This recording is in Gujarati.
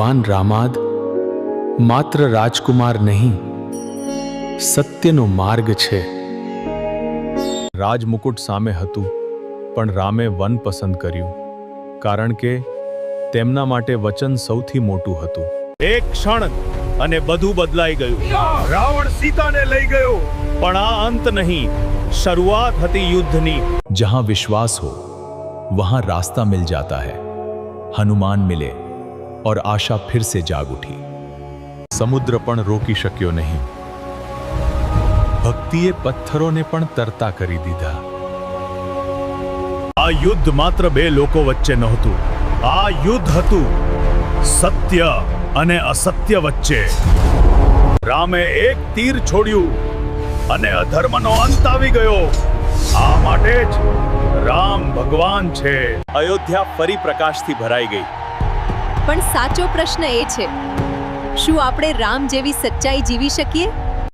ભગવાન રામાદ માત્ર રાજકુમાર નહીં, સત્યનો માર્ગ છે. રાજમુકુટ સામે હતું, પણ રામે વન પસંદ કર્યું, કારણ કે તેમના માટે વચન સૌથી મોટું હતું. એક ક્ષણ અને બધું બદલાઈ ગયું. રાવણ સીતાને લઈ ગયો, પણ આ અંત નહીં, શરૂઆત હતી યુદ્ધની. जहां विश्वास हो वहां रास्ता मिल जाता है. हनुमान मिले और आशा फिर से जाग उठी. સમુદ્ર પણ રોકી શક્યો નહીં. ભક્તિએ પથ્થરોને પણ તરતા કરી દીધા. આ યુદ્ધ માત્ર બે લોકો વચ્ચે નહોતું, આ યુદ્ધ હતું સત્ય અને અસત્ય વચ્ચે. રામે એક તીર છોડ્યું અને અધર્મનો અંત આવી ગયો. આ માટે જ રામ ભગવાન છે. અયોધ્યા ફરી પ્રકાશથી ભરાઈ ગઈ. પણ સાચો પ્રશ્ન એ છે, શું આપણે રામ જેવી સચ્ચાઈ જીવી શકીએ?